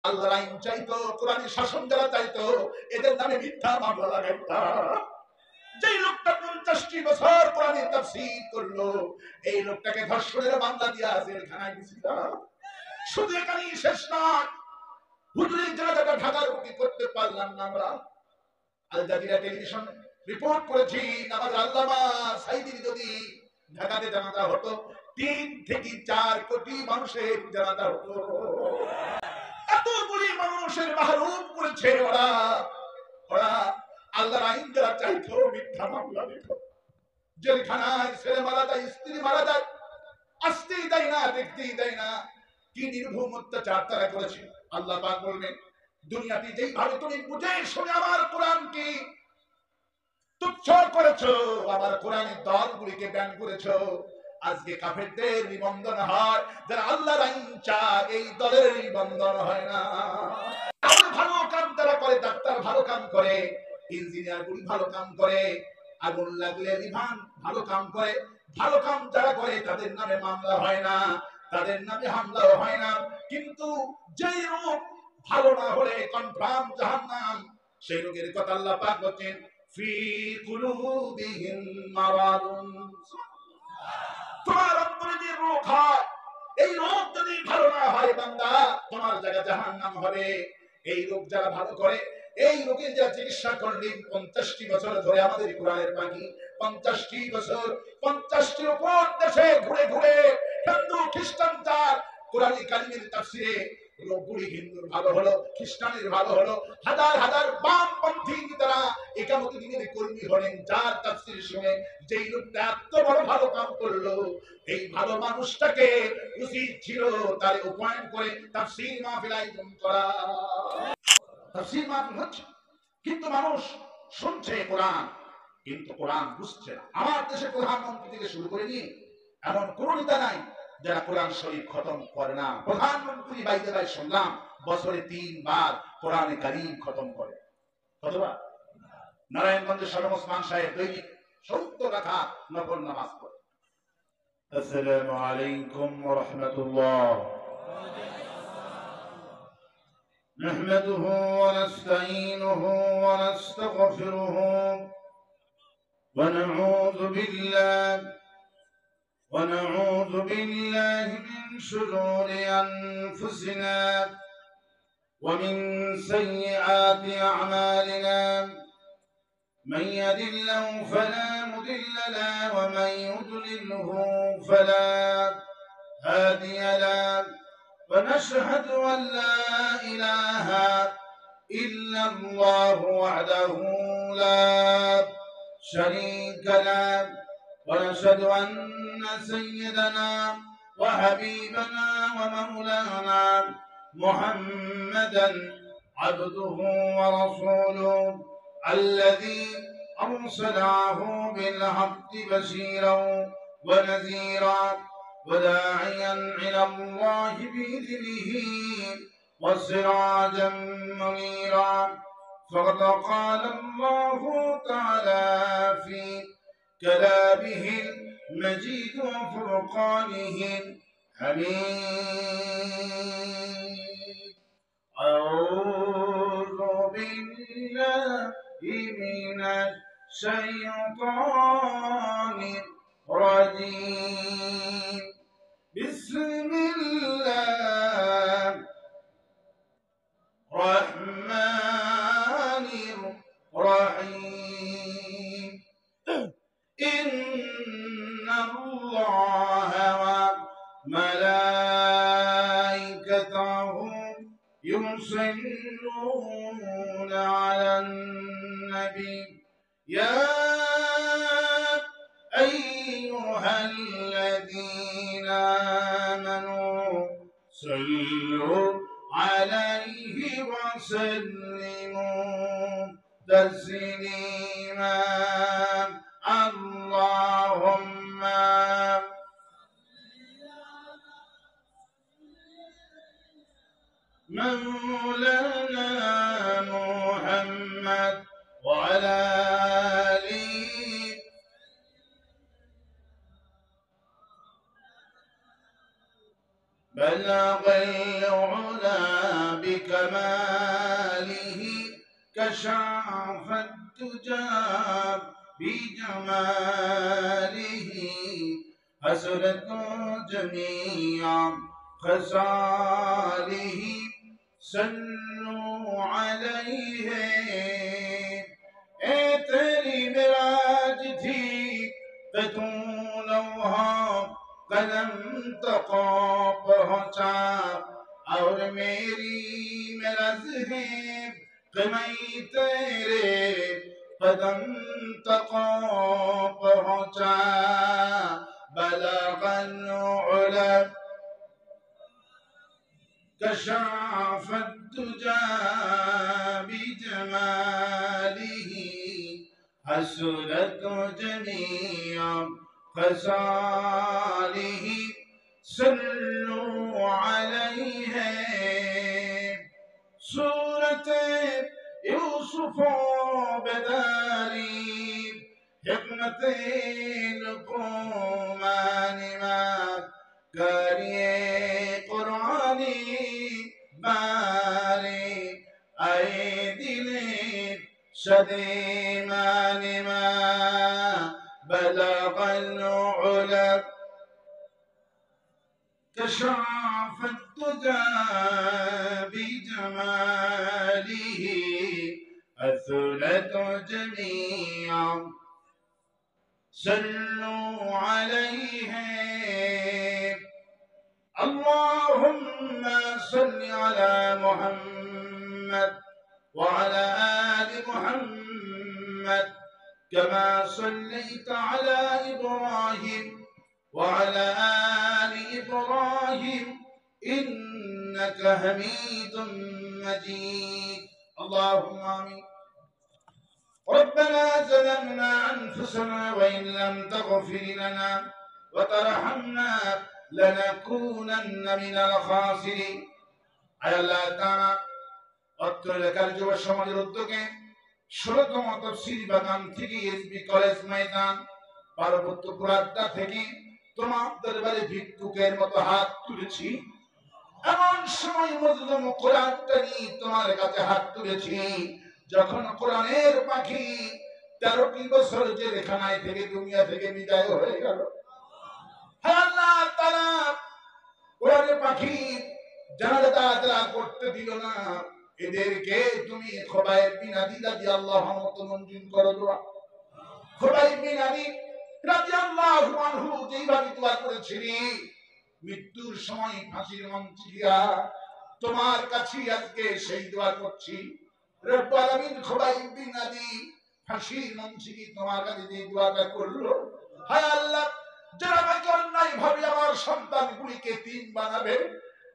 আল্লাহর আইন চাইতো, কোরআনের শাসন যারা চাইতো, এদের নামে মিথ্যা মামলা লাগাইতাম। যেই লোকটা 50টি বছর কোরআনের তাফসীর করলো, এই লোকটাকে ধর্ষণের মামলা দিয়ে জেলখানায় দিয়েছিলাম। শুধু এখানেই শেষ নয়, হুজুরের জানাজাটা ঢাকার বুকে করতে পারলাম না আমরা। আল জাজিরা টেলিভিশন রিপোর্ট করেছি, আমাদের আল্লামা সাইদির যদি ঢাকাতে জানাজা হতো, 3 থেকে 4 কোটি মানুষের জানাজা হতো। এতগুলি মানুষের মাহরুম করেছে ওরা। ওরা আল্লাহর আইন যারা চাইতো, মিথ্যা মামলা দিত। জেলখানায় ছেলে মারা যায়, স্ত্রী মারা যায়, আসতেই দেয় না, দেখতেই দেয় না। কি নির্ভুম অত্যাচার তারা করেছে। আল্লাহ পাক বলবেন, দুনিয়াতে যেইভাবে তুমি বুঝে শুনে আমার কোরআনকে তুচ্ছ করেছো, আমার কোরআনের দলগুলিকে ব্যান করেছো, আজকে কাফেরদের নিবন্ধন হয়, যারা আল্লাহর আইন চায় এই দলের নিবন্ধন হয় না। ভালো কাম তারা করে, ডাক্তার ভালো কাম করে, ইঞ্জিনিয়ার গুলি ভালো কাম করে, আগুন লাগলে রিভান ভালো কাম করে। ভালো কাম যারা করে তাদের নামে মামলা হয় না, তাদের নামে হামলাও হয় না। কিন্তু যেই রোগ ভালো না হলে কনফার্ম জাহান্নাম, সেই রোগের কথা আল্লাহ পাক বলেন, ফি কুলুবিহিম মারাদুন। তোমার অন্তরে যে রোগ হয়, এই রোগ যদি ভালো না হয় বান্দা, তোমার জায়গা জাহান্নাম হবে। এই রোগ যারা ভালো করে, এই রোগের যারা চিকিৎসা করলেন 50টি বছর ধরে, আমাদের কোরআনের বাণী 50টি বছর, 50টির উপর দেশে ঘুরে ঘুরে হিন্দু খ্রিস্টান তার কোরআনী কালিমের তাফসিরে রোগগুলি হিন্দুর ভালো হলো, খ্রিস্টানের ভালো হলো। হাজার হাজার বামপন্থী তারা একামতি দিনের কর্মী হলেন, যার তাফসির শুনে যেই লোকটা এত বড় ভালো কাম করলো, এই ভালো মানুষটাকে উচিত ছিল তার উপায়ন করে তাফসির মাহফিল আয়োজন করা। তাফসির মাহফিল হচ্ছে, কিন্তু মানুষ শুনছে কোরআন, কিন্তু কোরআন বুঝছে না। আমার দেশে প্রধানমন্ত্রী থেকে শুরু করে নিয়ে এমন কোন নেতা নাই যারা কোরআন শরীফ খতম করে না। প্রধানমন্ত্রী বাইরে ভাই শুনলাম বছরে 3 বার কোরআনে কারীম খতম করে। কতবার? নারায়ণগঞ্জের শাহ ওসমান সাহেব দৈনিক 70 রাকাত নফল নামাজ পড়ে। আসসালামু আলাইকুম ওয়া রাহমাতুল্লাহ। نحمده ونستعينه ونستغفره ونعوذ بالله من شرور أنفسنا ومن سيئات أعمالنا. من يهد الله فلا مضل له ومن يضلله فلا هادي له. ونشهد أن لا إله إلا الله وحده لا شريك له. ونشهد أن سيدنا وحبيبنا ومولانا محمدا عبده ورسوله الذي أرسله بالحق بشيرا ونذيرا وداعيا إلى الله بإذنه وسراجا منيرا. فقد قال الله تعالى في كلامه المجيد وفرقانه الحميد. أعوذ بالله من الشيطان الرجيم. بسم الله الرحمن الرحيم. إن الله وملائكته يصلون على النبي. يا أيها الذين آمنوا صلوا عليه وسلموا تسليما. اللهم مولانا محمد وعلى آله بلغ العلا بك كماله كشاف الدجى بجماله حسنت جميع خصاله صلوا عليه اے تیری معراج تھی کہ تو لوہا قلم تک پہنچا اور میری معراج ہے کہ میں تیرے قدم تک پہنچا بلغ العلا كشاف الدجى بجماله حسنت جميع خصاله صلوا عليه سورة يوسف بداري حكمة القرآن ما کریے قرآنی باری اے دل شدیمان ما بلغ العلا كشاف الدجى بجماله أثلت جميعا صلوا عليه اللهم صل على محمد وعلى آل محمد كما صليت على إبراهيم وعلى آل إبراهيم إنك حميد مجيد اللهم آمين ربنا ظلمنا أنفسنا وإن لم تغفر لنا وترحمنا لنكونن من الخاسرين আয় আল্লাহ তাআলা অত্র এলাকার যুব সমাজের উদ্যোগে ১৬তম তাফসীর বাগান থেকে এসবি কলেজ ময়দান পার্বত্যপুর আড্ডা থেকে তোমার দরবারে ভিক্ষুকের মতো হাত তুলেছি এমন সময় মজলুম কোরআনটা নিয়ে তোমার কাছে হাত তুলেছি যখন কোরআনের পাখি ১৩টি বছর জেলখানায় থেকে দুনিয়া থেকে বিদায় হয়ে গেল আল্লাহ তাআলা কোরআনের পাখি জানাজা আদা করতে দিল না এদেরকে তুমি খোবাইব বিন আদি রাদিয়াল্লাহু আনহু মঞ্জুর করো দোয়া খোবাইব বিন আদি রাদিয়াল্লাহু আনহু যেইভাবে দোয়া করেছিলেন মৃত্যুর সময় ফাঁসির মঞ্চে গিয়া তোমার কাছে আজকে সেই দোয়া করছি রব্বুল আলামিন খোবাইব বিন আদি ফাঁসির মঞ্চে গিয়ে তোমার কাছে যে দোয়াটা করলো হায় আল্লাহ যারা আমাকে অন্যায় ভাবে আমার সন্তানগুলিকে তিন বানাবে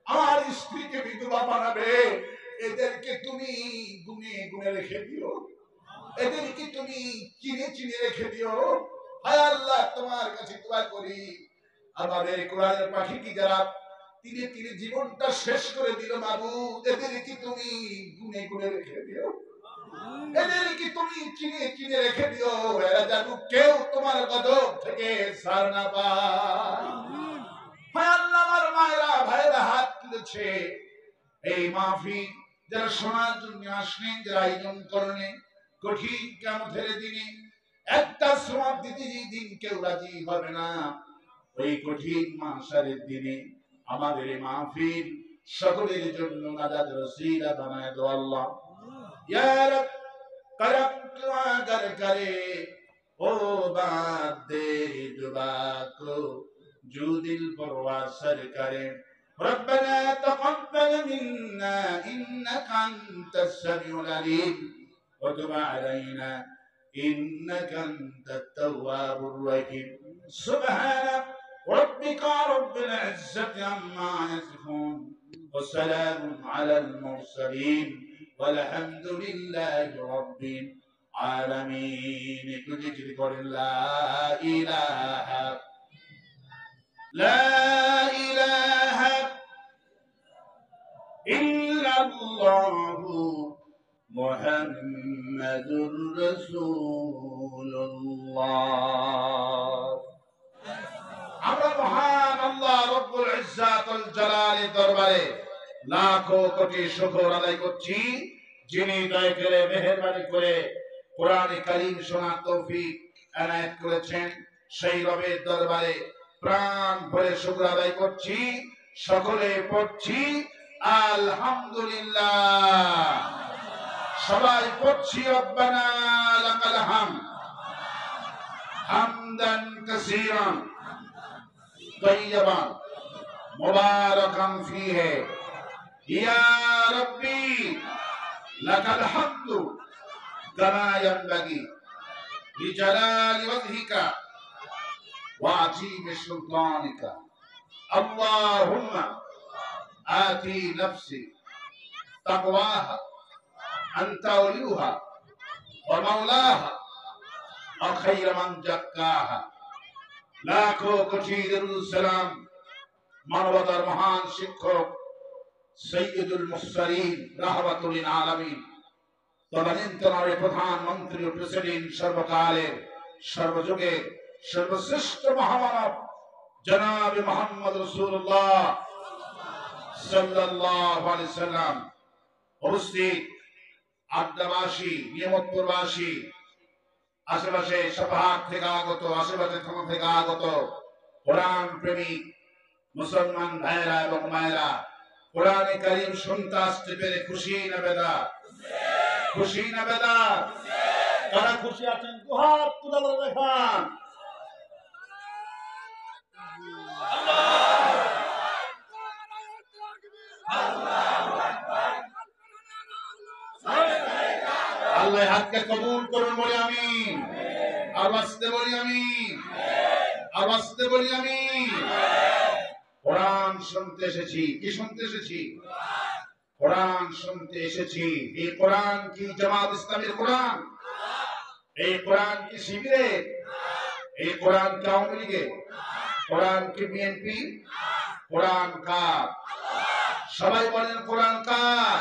আমার স্ত্রীকে বিধবা বানাবে এদেরকে তুমি গুনে গুনে রেখে দিও এদেরকে তুমি চিনে চিনে রেখে দিও হায় আল্লাহ তোমার কাছে দোয়া করি আমাদের কোরআনের পাখি কি যারা তিনে তিনে জীবনটা শেষ করে দিল মাবুদ এদেরকে তুমি গুনে গুনে রেখে দিও এদেরকে তুমি চিনে চিনে রেখে দিও এরা যেন কেউ তোমার গজব থেকে ছাড় না পায় হায় আল্লাহ আমার মায়েরা ভাইরা হাত তুলেছে এই মাহফিল যারা শোনার জন্য আসলেন যারা আয়োজন করলেন কঠিন কিয়ামতের দিনে একটা সওয়াব দিতে দিন কেউ রাজি হবে না ওই কঠিন মাহশারের দিনে আমাদের এই মাহফিল সকলের জন্য নাজাত রসিলা বানায় দাও আল্লাহ ইয়া রব करम दुआ कर करे ओ बात दे दुआ को जो दिल पर वासर करे ربنا تقبل منا إنك أنت السميع العليم وتب علينا إنك أنت التواب الرحيم سبحان ربك رب العزة عما يصفون وسلام على المرسلين والحمد لله رب العالمين ذكر لا إله إلا الله محمد رسول الله আমরা মহান আল্লাহ রব্বুল ইজ্জাতুল জালালের দরবারে লাখো কোটি শুকর আদায় করছি যিনি দয়া করে মেহেরবানি করে কোরআনে কারীম শোনার তৌফিক এনায়েত করেছেন। সেই রবের দরবারে প্রাণ ভরে শুকর আদায় করছি। সকলে পড়ছি আলহামদুলিল্লাহ। সবাই পড়ছি রব্বানা লাকাল হামদ হামদান কাসীরান তাইয়্যিবান মুবারাকান ফীহি ইয়া রাব্বি লাকাল হামদু কামা ইয়ানবাগি লিজালালি ওয়াজহিকা ওয়া আযীমি সুলতানিকা। আল্লাহুম্মা আতি নাফসি তাকওয়াহা আনতা ওয়ালিয়ুহা ওয়া মাওলাহা ওয়া খায়রা মান যাক্কাহা। লাখো কোটি দরুদ সালাম মানবতার মহান শিক্ষক সৈয়দুল মুরসালিন রাহমাতুল লিল আলামিন তদানীন্তনের প্রধানমন্ত্রী ও প্রেসিডেন্ট সর্বকালের সর্বযুগের সর্বশ্রেষ্ঠ মহামানব জনাব মুহাম্মদ রাসূলুল্লাহ সাল্লাল্লাহু আলাইহি সাল্লাম। উপস্থিত আড্ডাবাসী, নিয়ামতপুরবাসী, আশেপাশে সভাগ থেকে আগত, আশেপাশে থানা থেকে আগত কোরআন প্রেমিক মুসলমান ভাইরা এবং মায়েরা, কোরআনে কারীম শুনতে আসতে পেরে খুশি না বেদার? খুশি না বেদার? কারা খুশি আছেন দুহাত তুলে দেখান। আল্লাহ হাতকে কবুল করুন বলি আমিন। আর বাঁচতে বলি আমিন। আর বাঁচতে বলি আমিন। কোরআন শুনতে এসেছি। কি শুনতে এসেছি? কোরআন শুনতে এসেছি। এই কোরআন কি জামাত ইসলামের কোরআন? এই কোরআন কি শিবিরের? এই কোরআন কি আওয়ামী লীগের? কোরআন কি বিএনপি? কোরআন কার? সবাই বলেন কোরআন কার?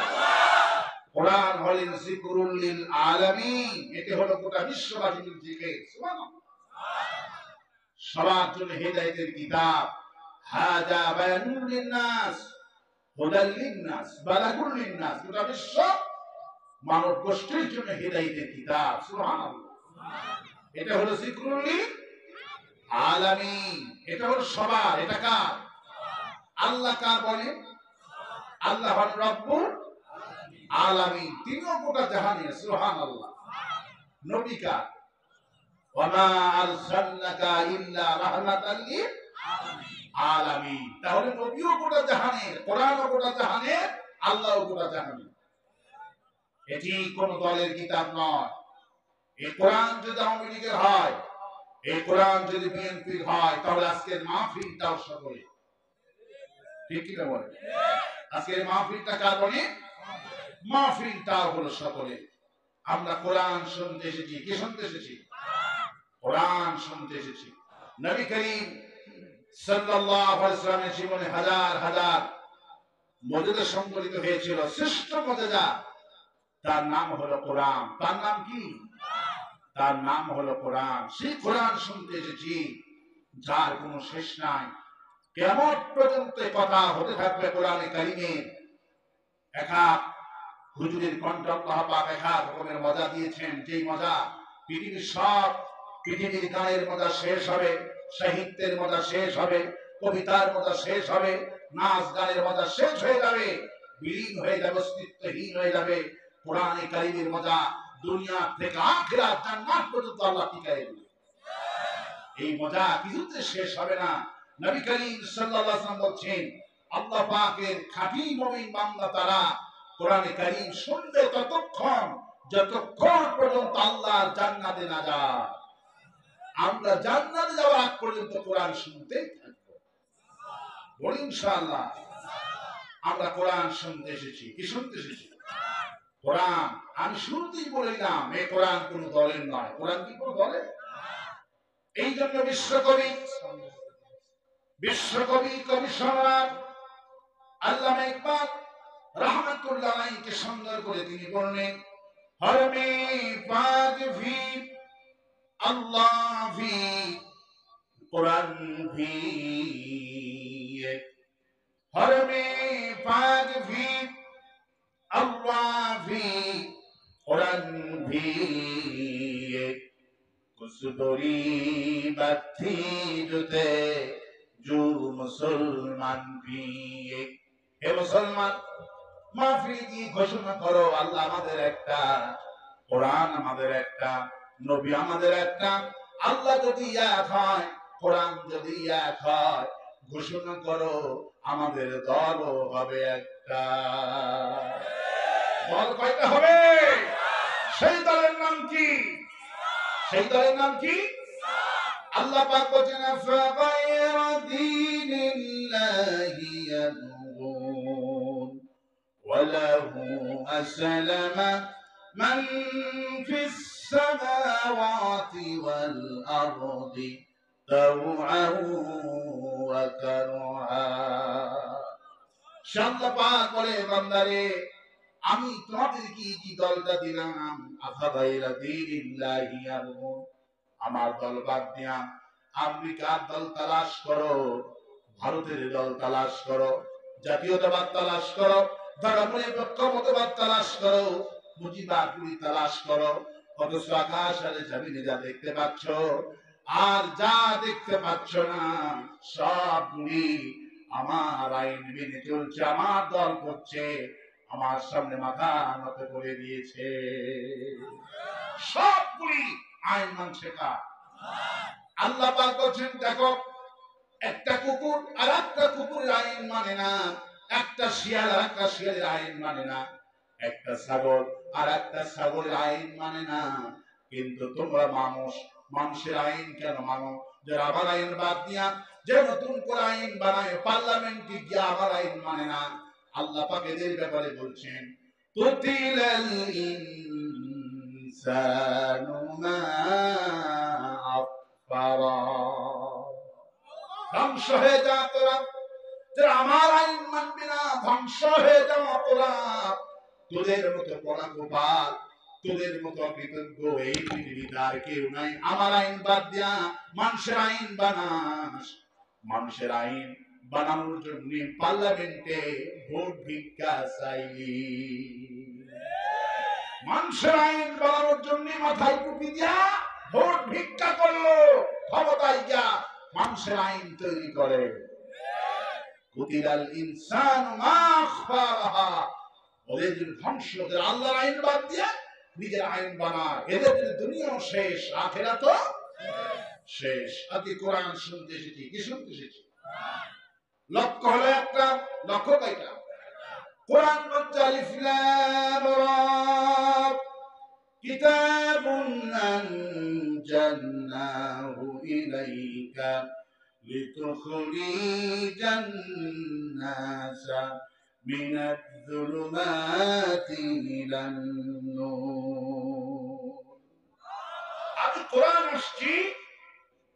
কোরআন হলেন যিকরুল লিল আলামিন। এটি হলো গোটা বিশ্ববাসীর জিকির। সুবহানাল্লাহ। সবার জন্য হেদায়েতের কিতাব। হাযা বায়ানুল লিন-নাস হুদাল লিন-নাস বালাগুল লিন-নাস। গোটা বিশ্ব মানব গোষ্ঠীর জন্য হেদায়েতের কিতাব। সুবহানাল্লাহ। এটা হলো যিকরুল লিল আলামিন। এটা হলো সবার। এটা কার? আল্লাহ কার বলে? আল্লাহ হলেন রব্বুল আলামিন। তিনিও গোটা জাহানের। সুবহানাল্লাহ। নবী কার? ওয়া মা আরসালনাকা ইল্লা রাহমাতাল লিল আলামিন। তাহলে নবীও গোটা জাহানের, কোরআনও গোটা জাহানের, আল্লাহও গোটা জাহানের। এটি কোন দলের কিতাব নয়। এই কোরআন যদি আওয়ামী লীগের হয়, এই কোরআন যদি বিএনপির হয়, তাহলে আজকের মাহফিলটাও সকলে। ঠিক কিনা বলে? আজকের মাহফিলটা কার বলে? মাহফিলটাও হলো সকলে। আমরা কোরআন শুনতে এসেছি। কি শুনতে এসেছি? কোরআন শুনতে এসেছি। নবী করিম সাল্লাল্লাহু আলাইহি ওয়াসাল্লামের জীবনে হাজার হাজার মুজিজা সংঘটিত হয়েছিল। শ্রেষ্ঠ মুজিজা, তার নাম হলো কোরআন। তার নাম কি? তার নাম হলো কোরআন। সেই কোরআন শুনতে এসেছি, যার কোনো শেষ নাই। কিয়ামত পর্যন্ত কথা হতে থাকবে কোরআনে কারীমের। একা হুজুরের কণ্ঠ আল্লাহ পাক একা রকমের মজা দিয়েছেন, যেই মজা পৃথিবীর গানের মজা শেষ হবে, সাহিত্যের মজা শেষ হবে, কবিতার মজা শেষ হবে, নাচ গানের মজা শেষ হয়ে যাবে, বিলীন হয়ে যাবে, অস্তিত্বহীন হয়ে যাবে। কোরআনে কারীমের মজা দুনিয়া থেকে আখিরাত জান্নাত পর্যন্ত আল্লাহ টিকায়ে দিবেন। এই মজা কিছুতে শেষ হবে না। নবী করিম সাল্লাল্লাহু আলাইহি ওয়াসাল্লাম বলছেন, আল্লাহ পাকের খাঁটি মুমিন বান্দা তারা কোরআনে কারীম শুনবে ততক্ষণ যতক্ষণ পর্যন্ত আল্লাহর জান্নাতে না যায়। আমরা জান্নাতে যাওয়ার আগ পর্যন্ত কোরআন শুনতেই থাকবো। বলি ইনশাআল্লাহ। আমরা কোরআন শুনতে এসেছি। কি শুনতে এসেছি? কোরআন। আমি শুরুতেই বললাম, এই কোরআন কোন দলের নয়। কোরআন কি কোন দলের? এই জন্য বিশ্বকবি কবি সম্রাট আল্লামা ইকবাল রাহমাতুল্লাহ আলাইহিকে সুন্দর করে তিনি বললেন, হরমে পাক ভি আল্লাহ ভি কোরআন ভি हरमे पाक भी अल्लाह भी कुरान भी कुसदोरी बत्ती जुते जो मुसलमान भी हे मुसलमान মাহফিল কি ঘোষণা করো আল্লাহ আমাদের একটা, কোরআন আমাদের একটা, নবী আমাদের একটা। আল্লাহ যদি এক হয়, কোরআন যদি এক হয়, ঘোষণা করো আমাদের দলও হবে একটা। দল কয়টা হবে? সেই দলের নাম কি? সেই দলের নাম কি? আল্লাহ পাক বলেন ফাগায়রা দীনিল্লাহি ইয়াবগুন وله أسلم من في السماوات والأرض طوعا وكرها শাল্লাহ পাক বলে বান্দারে আমি তোমাদেরকে কি দলটা দিলাম আফাগাইরা দীনিল্লাহি ইয়াবগুন আমার দল বাদ দিয়া আমেরিকার দল তালাশ করো, ভারতের দল তালাশ করো, জাতীয়তাবাদ তালাশ করো, ধর্মনিরপেক্ষ মতবাদ তালাশ করো, মুজিবাদগুলি তালাশ করো, অথচ আকাশ আর জমিনে যা দেখতে পাচ্ছ আর যা দেখতে পাচ্ছ না সবগুলি আমার আইন মেনে চলছে, আমার দল করছে, আমার সামনে মাথা নত করে দিয়েছে। সবগুলি আইন মানছে কার? আল্লাহ পাক বলেন দেখো একটা কুকুর আর একটা কুকুরের আইন মানে না, একটা শিয়াল আর একটা শিয়ালের আইন মানে না, একটা ছাগল আর একটা ছাগলের আইন মানে না, কিন্তু তোমরা মানুষ, মানুষের আইন কেন মানো? যারা আমার আইন বাদ দিয়া যে নতুন করে আইন বানায় পার্লামেন্টে গিয়ে আমার আইন মানে না। আল্লাহ পাক এদের ব্যাপারে বলছেন কুতিলাল ইনসানু মা আকফারা ধ্বংস হয়ে যা তোরা, যারা আমার আইন মানবি না ধ্বংস হয়ে যাওয়া তোরা। তোদের মতো পড়া গোপাল, তোদের মতো কৃতজ্ঞ এই পৃথিবীতে আর কেউ নাই। আমার আইন বাদ দিয়া মানুষের আইন বানাস, মানুষের আইন বানানোর জন্য পার্লামেন্টে ভোট ভিক্ষা চাইলি, মানুষের আইন বানানোর জন্য মাথায় টুপি দিয়া ভোট ভিক্ষা করলো, ক্ষমতায় গিয়া মানুষের আইন তৈরি করে। কুতিলাল ইনসানু মা আখফারাহা ওদের যদি ধ্বংস, ওদের আল্লাহর আইন বাদ দিয়ে নিজের আইন বানায়, এদের যদি দুনিয়াও শেষ আখিরাতও শেষ। আজকে কোরআন শুনতে এসেছি, কি শুনতে এসেছি? লক্ষ্য হলো একটা, লক্ষ্য কয়টা? কোরআন বলছে আলিফ লাম রা কিতাবুন আনজালনাহু ইলাইকা লিতুখরিজান নাসা মিনাজ যুলুমাতি ইলান নূর। আমি কোরআন আসছি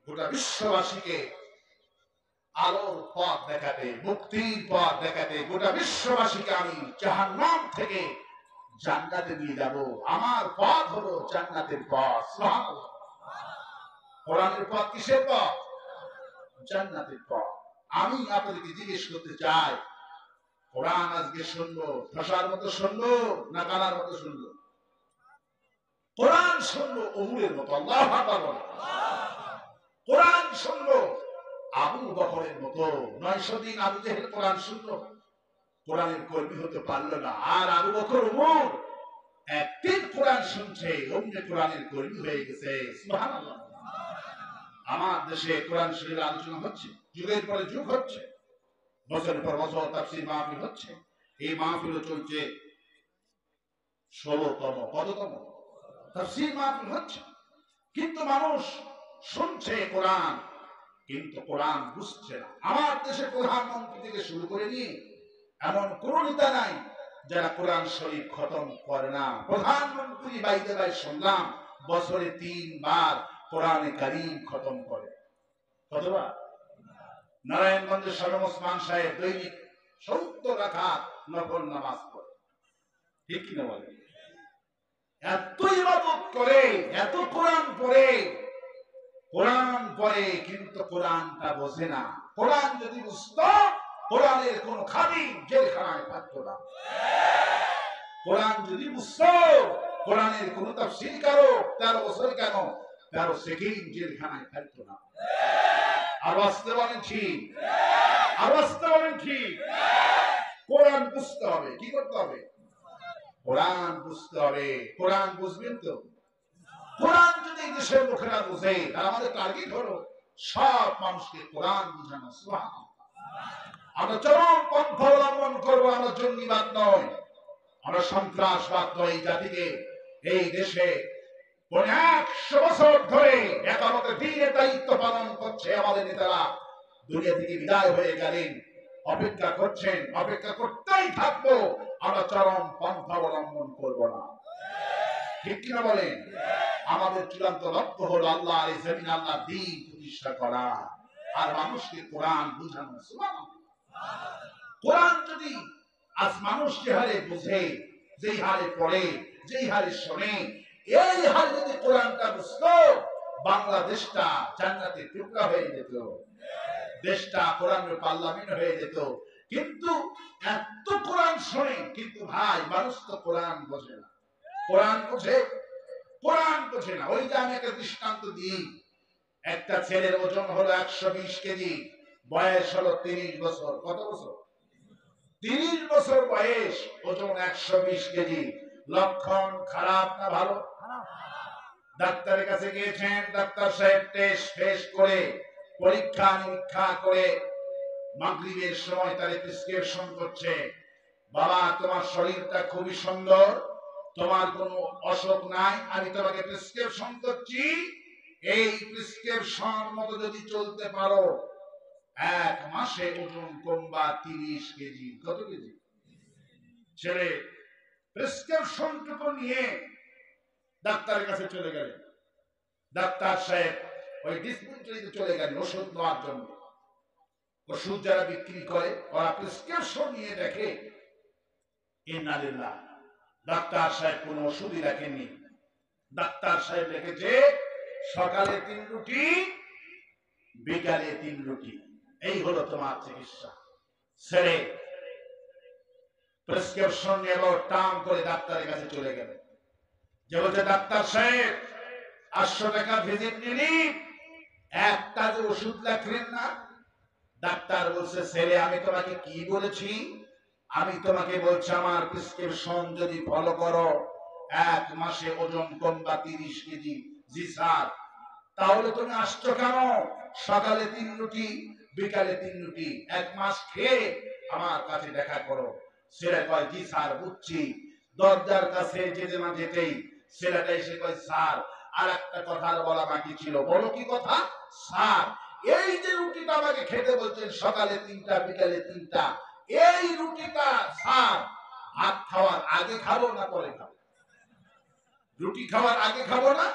গোটা বিশ্ববাসীকে আলোর পথ দেখাতে, মুক্তির পথ দেখাতে, গোটা বিশ্ববাসীকে আমি জাহান্নাম থেকে জান্নাতে নিয়ে যাব। আমার পথ হলো জান্নাতের পথ। সুবহানাল্লাহ। কোরআনের পথ কিসের পথ? জান্নাতের পথ। আমি আপনাদেরকে জিজ্ঞেস করতে চাই, কোরআন আজকে শুনবো ভাষার মতো শুনবো না কানার মতো শুনবো? কোরআন শুনবো ওমরের মতো, আল্লাহু আকবার বলো। কোরআন শুনবো আবু বকরের মতো। 900 দিন আবু জেহেল কোরআন শুনলো, কোরআনের কর্মী হতে পারলো না। আর আবু বকর ওমর একদিন কোরআন শুনছে, অমনি কোরআনের কর্মী হয়ে গেছে। সুবহানাল্লাহ। আমার দেশে কোরআন শরীফের আলোচনা হচ্ছে, যুগের পরে যুগ হচ্ছে, বছরের পর বছর তাফসীর মাহফিল হচ্ছে। এই মাহফিলও চলছে 16তম, কততম তাফসীর মাহফিল হচ্ছে। কিন্তু মানুষ শুনছে কোরআন, কিন্তু কোরআন বুঝছে না। আমার দেশে প্রধানমন্ত্রী থেকে শুরু করে নিয়ে এমন কোন নেতা নাই যারা কোরআন শরীফ খতম করে না। প্রধানমন্ত্রী বাইতে বাই শুনলাম বছরে 3 বার কোরআনে কারীম খতম করে। কতবার? নারায়ণগঞ্জের শাহ ওসমান সাহেব দৈনিক 70 রাকাত নফল নামাজ পড়ে, ঠিক কিনা বলে? এত ইবাদত করে, এত কোরআন পড়ে, কোরআন পড়ে, কিন্তু কোরআনটা বোঝে না। কোরআন যদি বুঝতো কোরআনের কোন খাদিম জেলখানায় থাকতো না। কোরআন যদি বুঝতো, কোরআনের কোন তাফসীর কারো 13 বছর কেন 13 সেকেন্ড জেলখানায় থাকতো না। আর আসতে বলেন ঠিক, আর আসতে বলেন ঠিক। কোরআন বুঝতে হবে, কি করতে হবে? কোরআন বুঝতে হবে। কোরআন বুঝবেন তো? কোরআন যদি দেশের লোকেরা বুঝে, আর আমাদের টার্গেট হলো সব মানুষকে কোরআন বুঝানো। সুবহানাল্লাহ। আমরা চরম পন্থা অবলম্বন করবো, আমরা জঙ্গিবাদ নয়, আমরা সন্ত্রাসবাদ নয়। এই জাতিকে, এই দেশে 100 বছর ধরে একামতে দ্বীনের দায়িত্ব পালন করছে আমাদের নেতারা, দুনিয়া থেকে বিদায় হয়ে গেলেন, অপেক্ষা করছেন, অপেক্ষা করতেই থাকবো। আমরা চরম পন্থা অবলম্বন করব না, ঠিক কিনা বলেন? আমাদের চূড়ান্ত লক্ষ্য হলো আল্লাহর এই জমিন, আল্লাহর দ্বীন প্রতিষ্ঠা করা আর মানুষকে কোরআন বুঝানো। সুবহানাল্লাহ। কোরআন যদি আজ মানুষ যে হারে বুঝে, যেই হারে পড়ে, যেই হারে শোনে, এই হারে যদি কোরআনটা বুঝতো, বাংলাদেশটা জান্নাতের টুকরা হয়ে যেত, দেশটা কোরআনের পার্লামেন্ট হয়ে যেত। কিন্তু এত কোরআন শোনে, কিন্তু ভাই মানুষ তো কোরআন বোঝে না। কোরআন বোঝে? কোরআন বোঝে না। ওই যে আমি একটা দৃষ্টান্ত দিই, একটা ছেলের ওজন হলো 120 কেজি, বয়স হলো 30 বছর। কত বছর? 30 বছর বয়স, ওজন 120 কেজি। লক্ষণ খারাপ না ভালো? ডাক্তারের কাছে গিয়েছেন, ডাক্তার সাহেব টেস্ট ফেস করে, পরীক্ষা নিরীক্ষা করে মাগরিবের সময় তার প্রেসক্রিপশন করছে, বাবা তোমার শরীরটা খুবই সুন্দর, তোমার কোনো অসুখ নাই, আমি তোমাকে প্রেসক্রিপশন করছি, এই প্রেসক্রিপশন মতো যদি চলতে পারো 1 মাসে ওজন কমবা 30 কেজি। কত কেজি? ছেলে প্রেসক্রিপশনটুকু নিয়ে ডাক্তারের কাছে চলে গেলেন। ডাক্তার সাহেব ওই ডিসপেন্সারিতে চলে গেলেন ওষুধ নেওয়ার জন্য। ওষুধ যারা বিক্রি করে ওরা প্রেসক্রিপশন নিয়ে দেখে, ইন্নালিল্লাহ, ডাক্তার সাহেব কোন ওষুধই রাখেননি। ডাক্তার সাহেব লিখেছে সকালে 3 রুটি, বিকালে 3 রুটি, এই হলো তোমার চিকিৎসা। ছেড়ে প্রেসক্রিপশন নিয়ে টান করে ডাক্তারের কাছে চলে গেলেন। যে বলছে, ডাক্তার সাহেব 800 টাকা ভিজিট নিলি, একটা যে ওষুধ লেখলেন না। ডাক্তার বলছে, ছেলে আমি তোমাকে কি বলেছি? আমি তোমাকে বলছি আমার প্রেসক্রিপশন যদি ফলো করো 1 মাসে ওজন কমবা 30 কেজি। জি স্যার। তাহলে তুমি আসছো কেন? সকালে 3 রুটি, বিকালে 3 রুটি, 1 মাস খেয়ে আমার কাছে দেখা করো। ছেলে কয়, জি স্যার বুঝছি। দরজার কাছে যেতে না যেতেই ছেলেটা এসে কয়, স্যার আর একটা কথা বলা বাকি ছিল। বলো কি কথা? স্যার এই যে রুটিটা আমাকে খেতে বলছেন সকালে 3টা বিকালে 3টা, এই রুটিটা স্যার ভাত খাওয়ার আগে খাবো না পরে খাবো? রুটি খাওয়ার আগে খাবো না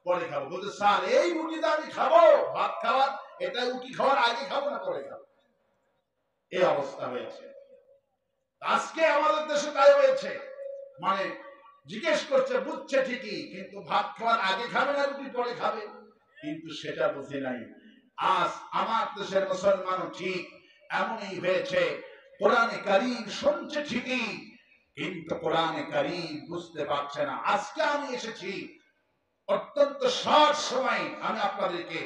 পরে খাবো? বলতে, স্যার এই রুটিটা আমি খাবো, ভাত খাওয়ার, এটা রুটি খাওয়ার আগে খাবো না পরে খাবো? এই অবস্থা হয়েছে আজকে আমাদের দেশে। তাই হয়েছে, মানে জিজ্ঞেস করছে, বুঝছে ঠিকই, কিন্তু ভাত খাওয়ার আগে খাবে না রুটি পরে খাবে, কিন্তু সেটা বুঝে নাই। আজ আমার দেশের মুসলমানও ঠিক এমনই হয়েছে। কোরআনে কারীম শুনছে ঠিকই, কিন্তু কোরআনে কারীম বুঝতে পারছে না। আজকে আমি এসেছি অত্যন্ত শর্ট সময়, আমি আপনাদেরকে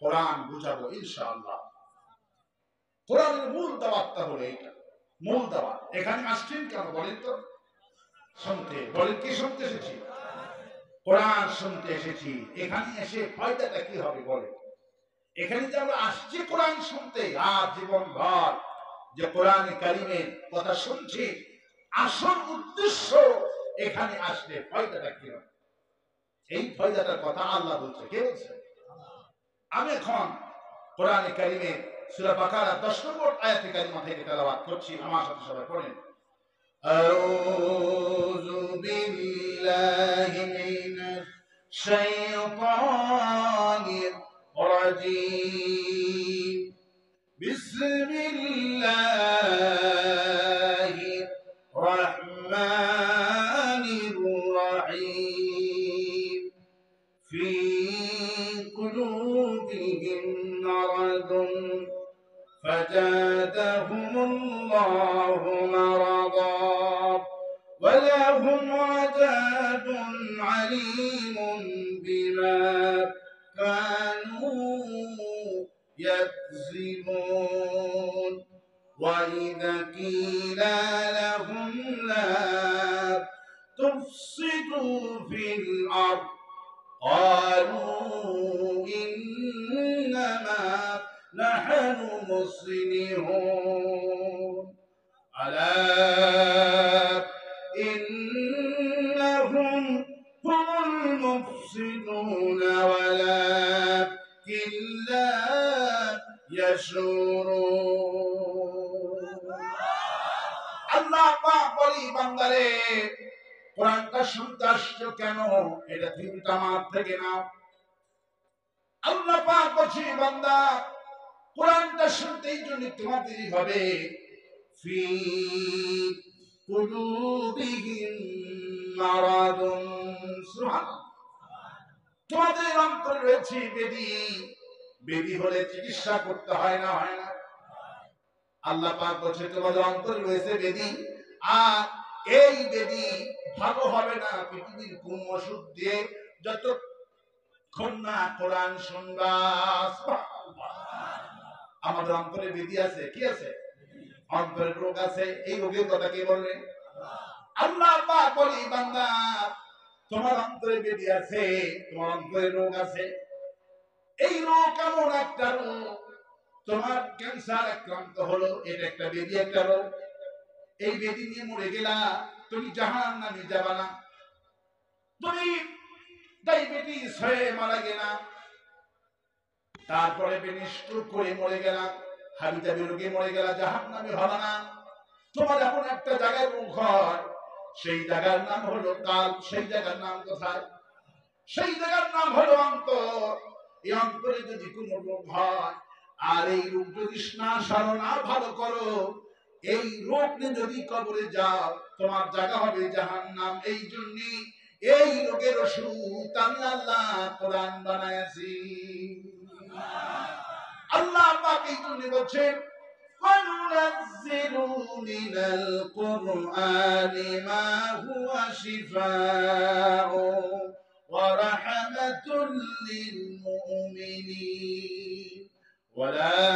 কোরআন বুঝাবো ইনশাআল্লাহ। কোরআনের মূল দাওয়াতটা হলো এইটা, মূল দাওয়াত। এখানে আসছেন কেন বলেন তো? শুনতে। বলেন কি শুনতে এসেছি? কোরআন শুনতে এসেছি। এখানে এসে ফায়দাটা কি হবে বলেন? এখানে যে আমরা আসছি কোরআন শুনতে, আর জীবন ভর যে কোরআনে কারীমের কথা শুনছি, আসল উদ্দেশ্য এখানে আসলে ফায়দাটা কি হবে? এই ফায়দাটার কথা আল্লাহ বলছে। কে বলছে? আমি এখন কোরআনে কারীমের সূরা বাকারা 10 নম্বর আয়াতে কারিমা থেকে তেলাওয়াত করছি, আমার সাথে সবাই পড়েন। আউযু বিল্লাহি মিনাশ শাইতানির রাজীম। বিসমিল্লাহির রহমানির রহিম। ফি কুলুবিহিম মারাদুন ফাজাদাহুম عذاب عليم بما كانوا يكذبون وإذا قيل لهم لا تفسدوا في الأرض قالوا إنما نحن مصلحون ألا إنهم هم المفسدون ولكن لا يشعرون আল্লাহ পাক বলি বান্দারে কোরআনটা শুনতে আসছো কেন? এটা তিনটা মাঠ থেকে না। আল্লাহ পাক বলছি বান্দা কোরআনটা শুনতে এই জন্য তোমার দেরি হবে। ফি কুলুবিহিম মারাদুন, সুবহানাল্লাহ। তোমাদের অন্তরে রয়েছে বেদী। বেদী হলে চিকিৎসা করতে হয় না? হয় না? আল্লাহ পাক বলছে তোমাদের অন্তরে রয়েছে বেদী, আর এই বেদী ভালো হবে না পৃথিবীর কোন ওষুধ দিয়ে যতক্ষণ না কোরআন শুনবা। আমাদের অন্তরে বেদী আছে, কি আছে? অন্তরের রোগ আছে। এই রোগের কথা কে বললেন? আল্লাহ পাক বলি বান্দা তোমার অন্তরে বেদী আছে, তোমার অন্তরে রোগ আছে। এই রোগ এমন একটা রোগ, তোমার ক্যান্সার আক্রান্ত হলো, এটা একটা বেদী, একটা রোগ। এই বেদী নিয়ে মরে গেলা, তুমি জাহান্নামে যাবা না। তুমি ডায়াবেটিস হয়ে মারা গেলা, তারপরে বেনি স্ট্রোক করে মরে গেলা, হাবিজাবি রোগে মরে গেলা, জাহান্নামে হবে না। তোমার এখন একটা জায়গায় রোগ হয়, সেই জায়গার নাম হলো কাল। সেই জায়গার নাম কোথায়? সেই জায়গার নাম হলো অন্তর। এই অন্তরে যদি কোনো রোগ হয়, আর এই রোগ যদি না সারো, না ভালো করো, এই রোগ নিয়ে যদি কবরে যাও, তোমার জায়গা হবে জাহান্নাম। এই জন্য এই রোগের ওষুধ আমি আল্লাহ কোরআন বানাইছি। আল্লাহ পাক এই জন্য বলছেন وَنُنَزِّلُ مِنَ الْقُرْآنِ مَا هُوَ شِفَاءٌ وَرَحْمَةٌ لِّلْمُؤْمِنِينَ وَلَا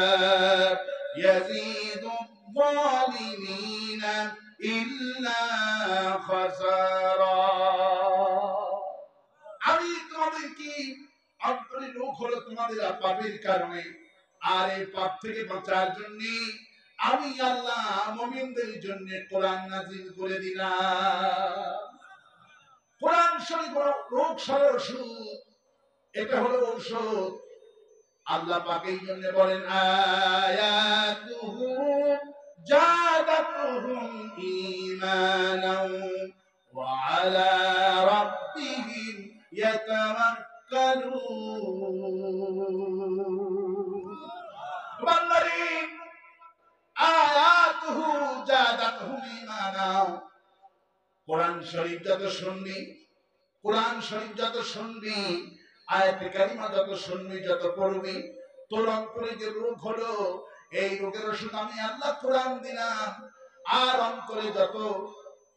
يَزِيدُ الظَّالِمِينَ إِلَّا خَسَارًا। আমি তোমাদের কি অন্তরের রোগ হলো তোমাদের পাপের কারণে, আর এই পাপ থেকে বাঁচার জন্য আমি আল্লাহ মুমিনদের জন্য কোরআন নাযিল করে দিলাম। কোরআন শরীফ রোগ সারার ওষুধ, এটা হলো ঔষধ। আল্লাহ পাক এই জন্য বলেন আয়াতুহু জাদাতুহুম ঈমানাও ওয়া আলা রাব্বিহিম ইয়াতাওয়াক্কালুন। বান্দারে আয়াতুহু জাদাতুহুম ঈমানাও, কোরআন শরীফ যত শুনবি, কোরআন শরীফ যত শুনবি, আয়াতে কারিমা যত শুনবি, যত পড়বি, তোর অন্তরে যে রোগ হলো, এই রোগের ওষুধ আমি আল্লাহ কোরআন দিলাম। আর অন্তরে যত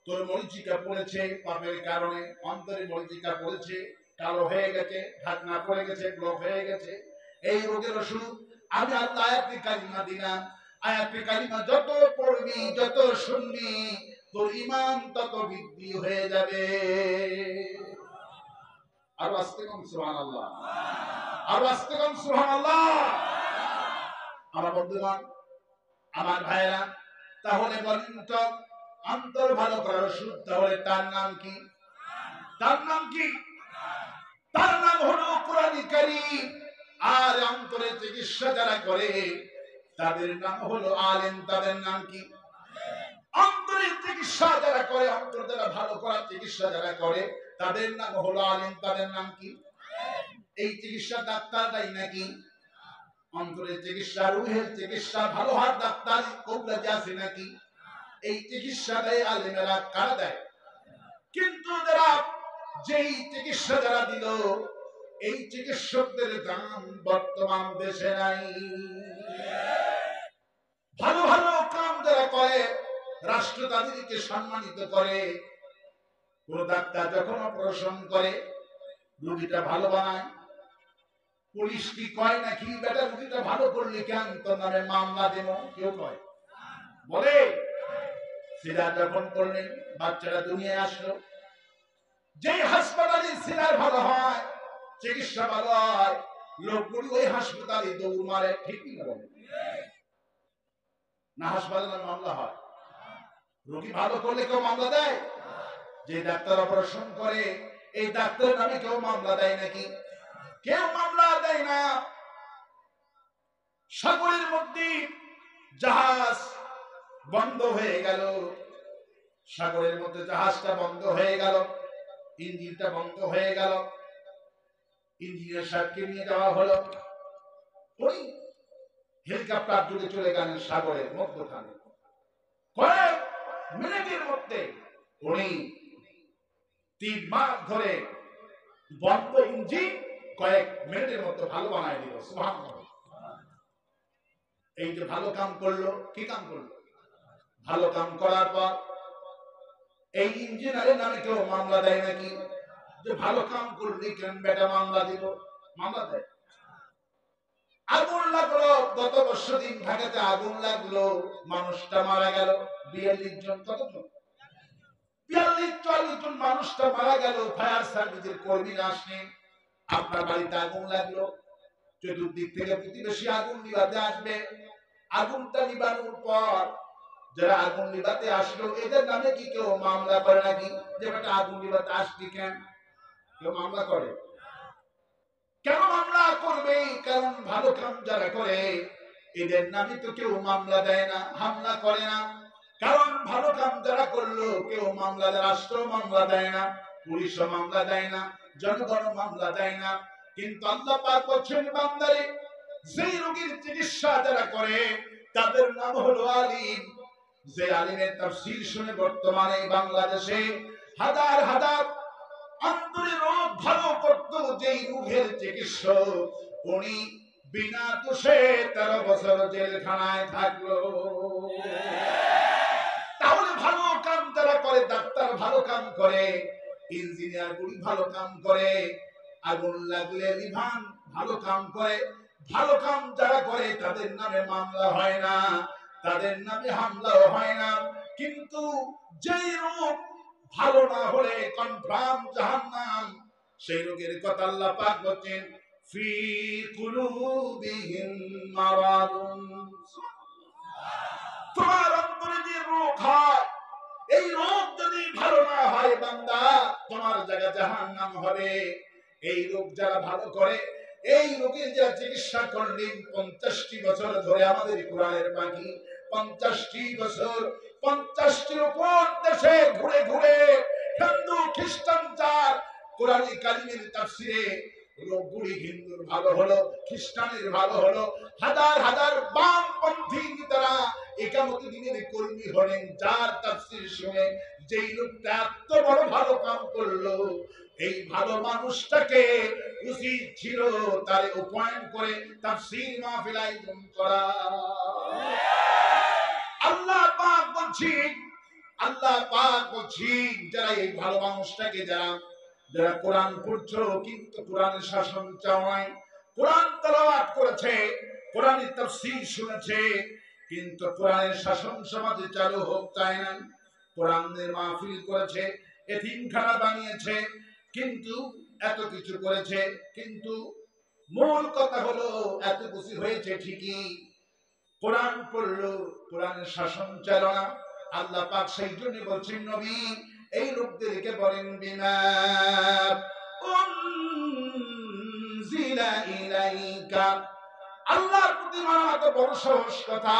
তোর মরিচিকা পড়েছে পাপের কারণে, অন্তরে মরিচিকা পড়েছে, কালো হয়ে গেছে, ঢাকনা পড়ে গেছে, ব্লক হয়ে গেছে, এই রোগের ওষুধ আমি আল্লাহ আয়াতে কারিমা দিলাম। আয়াতে কারিমা যত পড়বি, যত শুনবি, তোর ঈমান তত বৃদ্ধি হয়ে যাবে। আর আস্তে কম সুবহানাল্লাহ, আর আস্তে কম সুবহানাল্লাহ। আমার বন্ধুগণ, আমার ভাইরা, তাহলে বলেন তো অন্তর ভালো করার ওষুধ তাহলে তার নাম কি? তার নাম কি? তার নাম হলো কোরআন কারীম। আর অন্তরে চিকিৎসা যারা করে তাদের নাম হলো আলেম। তাদের নাম কি? অন্তরের চিকিৎসা যারা করে, অন্তর যারা ভালো করার চিকিৎসা যারা করে, তাদের নাম হলো আলেম। তাদের নাম কি? এই চিকিৎসা ডাক্তাররাই নাকি? অন্তরের চিকিৎসা, রুহের চিকিৎসা ভালো হওয়ার ডাক্তার কবলাতে আছে নাকি? এই চিকিৎসা দেয় আলেমেরা। কারা দেয়? কিন্তু যারা যেই চিকিৎসা যারা দিল, এই চিকিৎসকদের দাম বর্তমান দেশে নাই। ভালো ভালো কাম যারা করে, রাষ্ট্র তাদেরকে সম্মানিত করে, কোন ডাক্তার যখন অপারেশন করে রোগীটা ভালো বানায়, পুলিশ কি কয় নাকি বেটা রোগীটা ভালো করলি কেন তোর নামে মামলা দেব? কেউ কয়? বলে? সিজার যখন করলেন, বাচ্চাটা দুনিয়ায় আসলো, যেই হাসপাতালে সিজার ভালো হয়, চিকিৎসা ভালো হয়, লোকগুলি ওই হাসপাতালে দৌড় মারে। ঠিক না? হাসপাতালে মামলা হয়। রোগী ভালো করলে কেউ মামলা দেয়? যে ডাক্তার অপারেশন করে এই ডাক্তারের নামে কেউ মামলা দেয় নাকি? কেউ মামলা দেয় না। সাগরের মধ্যে জাহাজ বন্ধ হয়ে গেল, সাগরের মধ্যে জাহাজটা বন্ধ হয়ে গেল, ইঞ্জিনটা বন্ধ হয়ে গেল, ইঞ্জিনিয়ার সাহেবকে নিয়ে যাওয়া হলো, ওই হেলিকপ্টার জুড়ে চলে গেলেন সাগরের মধ্যখানে। কয়েক মিনিটের মধ্যে উনি 3 মাস ধরে বন্ধ ইঞ্জিন কয়েক মিনিটের মধ্যে ভালো বানায় দিল। সুবহানাল্লাহ। এই যে ভালো কাম করলো, কি কাম করলো? ভালো কাম করার পর এই ইঞ্জিনিয়ারের নামে কেউ মামলা দেয় নাকি? যে ভালো কাম করলি কেন বেটা মামলা দিব? মামলা দেয়। আগুন লাগলো, গত বছর দিন ঢাকাতে আগুন লাগলো, মানুষটা মারা গেল 42 জন। কতজন? 42-44 জন মানুষটা মারা গেল। ফায়ার সার্ভিসের কর্মীরা আসেন, আপনার বাড়িতে আগুন লাগলো, চতুর্দিক থেকে প্রতিবেশী আগুন নিভাতে আসবে। আগুনটা নিভানোর পর যারা আগুন নিভাতে আসলো এদের নামে কি কেউ মামলা করে নাকি? যে বেটা আগুন নিভাতে আসলি কেন? কেউ মামলা করে? কেন মামলা করবে? কারণ ভালো কাম যারা করে এদের নামে তো কেউ মামলা দেয় না, হামলা করে না। কারণ ভালো কাম যারা করলো কেউ মামলা দেয়, রাষ্ট্র মামলা দেয় না, পুলিশও মামলা দেয় না, জনগণ মামলা দেয় না। কিন্তু আল্লাহ পাক বলছেন বান্দারে, যেই রোগীর চিকিৎসা যারা করে তাদের নাম হলো আলিম। যে আলিমের তাফসীর শুনে বর্তমানে বাংলাদেশে হাজার হাজার অন্তরের রোগ ভালো করতো যেই রোগের চিকিৎসক, উনি বিনা দোষে 13 বছর জেলখানায় থাকলো। তাহলে ভালো কাম যারা করে, ডাক্তার ভালো কাম করে, ইঞ্জিনিয়ার গুলি ভালো কাম করে, আগুন লাগলে বিভান ভালো কাম করে, ভালো কাম যারা করে তাদের নামে মামলা হয় না, তাদের নামে হামলাও হয় না। কিন্তু যেই রোগ ভালো না হলে কনফার্ম জাহান্নাম, সেই রোগের কথা আল্লাহ পাক বলেন ফি কুলুবিহিম মারাদুন। তোমার অন্তরে যে রোগ হয়, এই রোগ যদি ভালো না হয় বান্দা, তোমার জায়গা জাহান্নাম হবে। এই রোগ যারা ভালো করে, এই রোগের যারা চিকিৎসা করলেন 50টি বছর ধরে, আমাদের কোরআনের পাখি 50টি বছর 50টির উপর দেশে ঘুরে ঘুরে হিন্দু খ্রিস্টান যার কোরআন কারিমের তাফসিরে রোগগুলি হিন্দুর ভালো হলো, খ্রিস্টানের ভালো হলো, হাজার হাজার বামপন্থী নেতারা একামতি দিনের কর্মী হলেন, যার তাফসীর শুনে যেই লোকটা এত বড় ভালো কাম করলো, এই ভালো মানুষটাকে উচিত ছিল তার অপয়েন্ট করে তাফসীর মাহফিল আয়োজন করা। আল্লাহ পাক বলছেন, আল্লাহ পাক বলছেন যারা এই ভালো মানুষটাকে, যারা কোরআন পড়ছো কিন্তু কোরআনের শাসন চাও নাই, কোরআন তেলাওয়াত করেছে, কোরআনের তাফসীর শুনেছে, কিন্তু কোরআনের শাসন সমাজে চালু হোক চায় না, কোরআনের মাহফিল করেছে, এতিমখানা বানিয়েছে, কিন্তু এত কিছু করেছে, কিন্তু মূল কথা হলো এত কিছু হয়েছে ঠিকই, কোরআন পড়লো, কোরআনের শাসন চালো না। আল্লাহ পাক সেই জন্য বলছেন নবী এই লোকদেরকে বলেন বিমা উনজিলা ইলাইকা, আল্লাহর প্রতি মানা তো বড় সহজ কথা।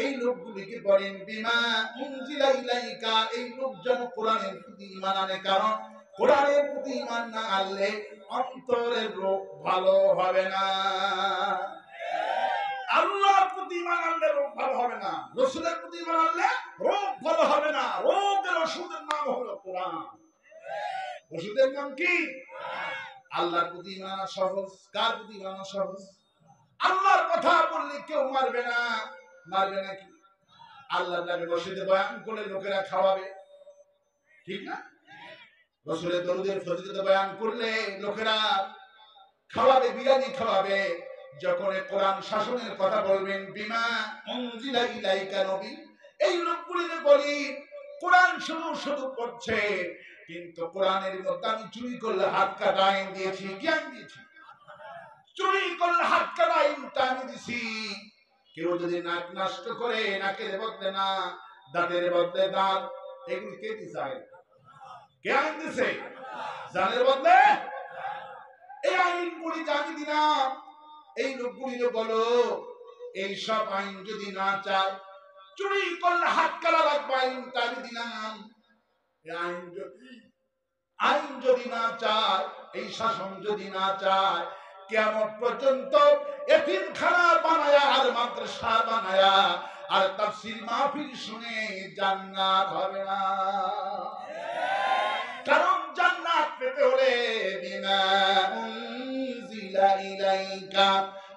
এই লোকগুলিকে বলেন বিমা উনজিলা ইলাইকা, এই লোক যেন কোরআনের প্রতি ঈমান আনে, কারণ কোরআনের প্রতি ঈমান না আনলে অন্তরের রোগ ভালো হবে না। আল্লাহর প্রতি ঈমান আনলে রোগ ভালো হবে না, রাসূলের প্রতি ঈমান আনলে রোগ ভালো হবে না। রোগের ওষুধের নাম হলো কোরআন। ওষুধের নাম কি? আল্লাহর প্রতি ঈমান আনা সহজ। কার প্রতি ঈমান আনা সহজ? আল্লাহর কথা বললে কেউ মারবে না। মারবে নাকি? আল্লাহর নামে মসজিদে বয়ান করে লোকেরা খাওয়াবে, ঠিক না? রাসূলের দরুদের ফজিলত বয়ান করলে লোকেরা খাওয়াবে, বিরিয়ানি খাওয়াবে। যখন কোরআন শাসনের কথা বলবেন, বিমা উনজিলা ইলাইকা নবী, এই লোকগুলিকে বলি কোরআন শুধু শুধু পড়ছে, কিন্তু কোরআনের মধ্যে আমি চুরি করলে হাত কাটা আইন দিয়েছি। কি আইন দিয়েছি? চুরি করলে হাত কাটা আইনটা আমি দিছি। কেউ যদি নাক নষ্ট করে নাকের বদলে না, দাঁতের বদলে দাঁত, এগুলি কে দিছে? কে আইন দিছে? জানের বদলে এই আইনগুলি আমি দিলাম। এই লোকগুলি বলো এই সব আইন যদি না চায়, চুরি করলে হাত কাটা লাগবে, আইনটা আমি দিলাম। আইন যদি না চায়, এই শাসন যদি না চায়, কিয়ামত পর্যন্ত এতিমখানা বানায়া আর মাদ্রাসা বানায়া আর তাফসীর মাহফিল শুনে জান্নাত হবে না। কারণ জান্নাত পেতে হলে বিমা উনজিলা ইলাইকা,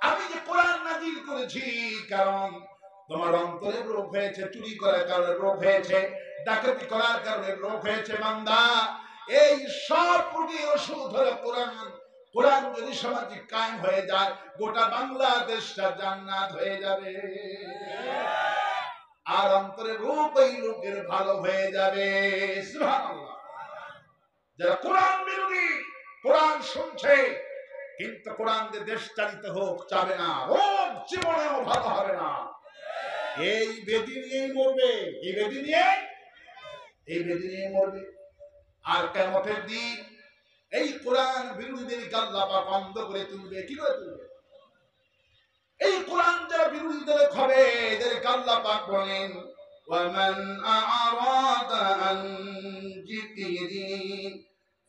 আমি যে কোরআন নাযিল করেছি, কারণ তোমার অন্তরে রোগ হয়েছে, চুরি করার কারণে রোগ হয়েছে, ডাকাতি করার কারণে রোগ হয়েছে। বান্দা, এই সব রোগের ওষুধ হলো কোরআন। কোরআন যদি সমাজে কায়েম হয়ে যায়, গোটা বাংলাদেশটা জান্নাত হয়ে যাবে। আর অন্তরের রোগ ওই লোকের ভালো হয়ে যাবে। সুবহানাল্লাহ। যারা কোরআন বিরোধী, কোরআন শুনছে কিন্তু কোরআন দিয়ে দেশ চালিত হোক চাবে না, রোগ জীবনেও ভালো হবে না। এই বেদি নিয়েই মরবে, এই বেদি নিয়ে মরবে। আর কিয়ামতের দিন এই কোরআন বিরোধীদেরকে আল্লাহ পাক বন্ধ করে তুলবে। কি করে তুলবে? এই কোরআন যারা বিরোধীদের হবে, এদেরকে আল্লাহ পাক বলেন, ওয়ামান আ'রাদা আন যিকরি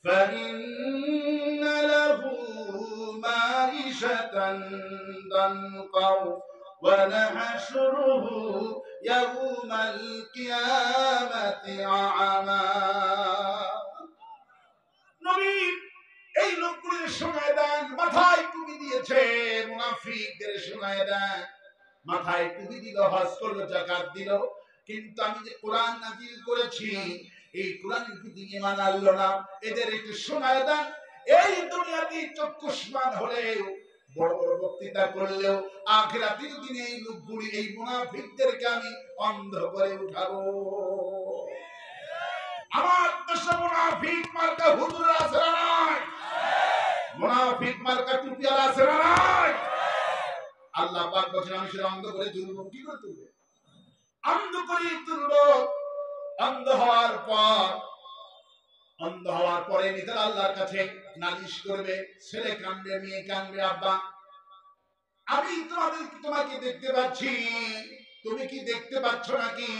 ফাইন্না লাহু মাঈশাতান দানকা ওয়া নাহশুরুহু ইয়াওমাল কিয়ামাতি আ'মা। নবী এই লোকগুলির শোনায় দেন, মাথায় টুপি দিয়েছে মুনাফিকদের শোনায় দেন, মাথায় টুপি দিল, হজ করলো, যাকাত দিল, কিন্তু আমি যে কোরআন নাযিল করেছি এই কোরআনের প্রতি ঈমান আনলো না, এদের একটু শোনায় দেন। এই দুনিয়াতে চক্ষুষ্মান হলেও, বড় বড় বক্তৃতা করলেও, আখিরাতের দিনে এই লোকগুলি, এই মুনাফিকদেরকে আমি অন্ধ করে উঠাবো। আমার দেশে মুনাফিক মার্কা হুজুর আছে না নাই? মুনাফিক মার্কা টুপিয়ালা আছে না নাই? আল্লাহ পাক বলেন আমি সেটা অন্ধ করে তুলবো। কি করে তুলবে? অন্ধ করে তুলবো। অন্ধ হওয়ার পরে নিজের আল্লাহর কাছে নালিশ করবে। ছেলে কাঁদবে, মেয়ে কাঁদবে, আব্বা আমি তোমাকে দেখতে পাচ্ছি, তুমি কি দেখতে পাচ্ছ নাকি?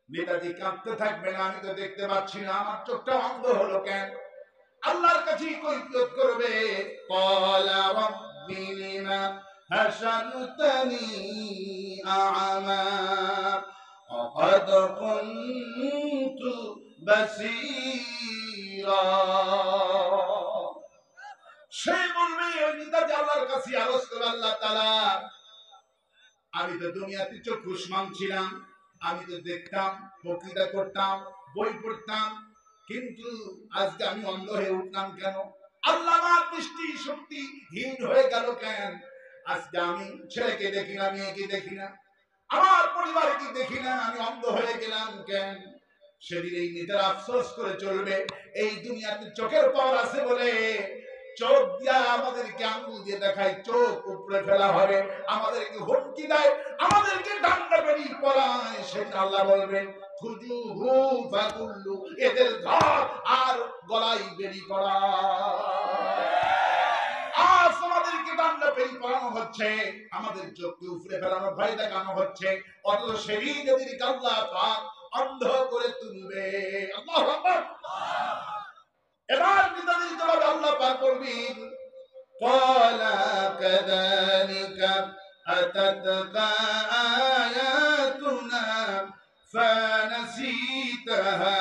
নেতাজি কাঁদতে থাকবে না, আমি তো দেখতে পাচ্ছি না, আমার চোখটা অন্ধ হলো কেন? আল্লাহর কাছে কৈফিয়ত করবে, ক্বালা রাব্বি লিমা হাশারতানি আ'মা ওয়াকাদ কুনতু বাসীরা। সে বলবে, ওই নেতাজি আল্লাহর কাছে আরজ করবে, আল্লাহ তাআলা আমি তো দুনিয়াতে চক্ষুষ্মান ছিলাম, আমি তো দেখতাম, বক্তৃতা করতাম, বই পড়তাম, কিন্তু আজকে আমি অন্ধ হয়ে উঠলাম কেন? আল্লাহ আমার দৃষ্টি শক্তি হীন হয়ে গেল কেন? আজকে আমি ছেলেকে দেখি না, মেয়েকে দেখি না, আমার পরিবারকে দেখি না, আমি অন্ধ হয়ে গেলাম কেন? সেদিন এই নেতারা আফসোস করে চলবে, এই দুনিয়াতে চোখের পাওয়ার আছে বলে চোখ দিয়া আমাদেরকে আঙ্গুল দিয়ে দেখায়, চোখ উপরে ফেলা হবে, আমাদেরকে হুমকি দেয়, আমাদেরকে ডান্ডা বেরি পড়ায়। সেটা আল্লাহ বলবেন খুজুহু ফাকুল্লু, এদের ধর আর গলায় বেরি পড়া। আজ আমাদেরকে ডান্ডা বেরি পড়ানো হচ্ছে, আমাদের চোখকে উপরে ফেলানো, ভয় দেখানো হচ্ছে, অথচ সেদিন এদেরকে আল্লাহ পাক অন্ধ করে তুলবে। আল্লাহু আকবার। এবার নিদানের জবাবে আল্লাহ পাক বলবেন, ক্বালা কাযালিকা আতাতকা আয়াতুনা ফানাসিতাহা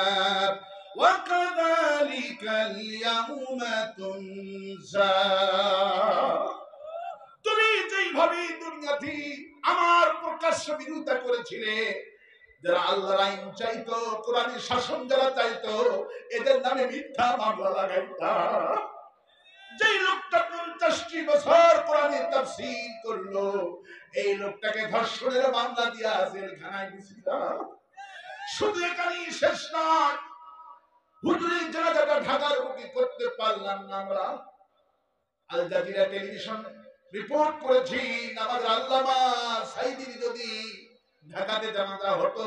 ওয়া কাযালিকাল ইয়াওমা তুনসা। তুমি যেইভাবে দুনিয়াতে আমার প্রকাশ্য বিরোধিতা করেছিলে, যারা আল্লাহর আইন চাইতো, কোরআনের শাসন যারা চাইতো, এদের নামে মিথ্যা মামলা লাগাইতাম। যেই লোকটা 50টি বছর কোরআনের তাফসীর করলো, এই লোকটাকে ধর্ষণের মামলা দিয়া জেলখানায় দিয়েছিলাম। শুধু এখানেই শেষ নয়, হুজুরের জানাজাটা ঢাকার বুকে করতে পারলাম না আমরা। আল জাজিরা টেলিভিশন রিপোর্ট করেছি, আমাদের আল্লামা সাইদির যদি ঢাকাতে জানাজা হতো,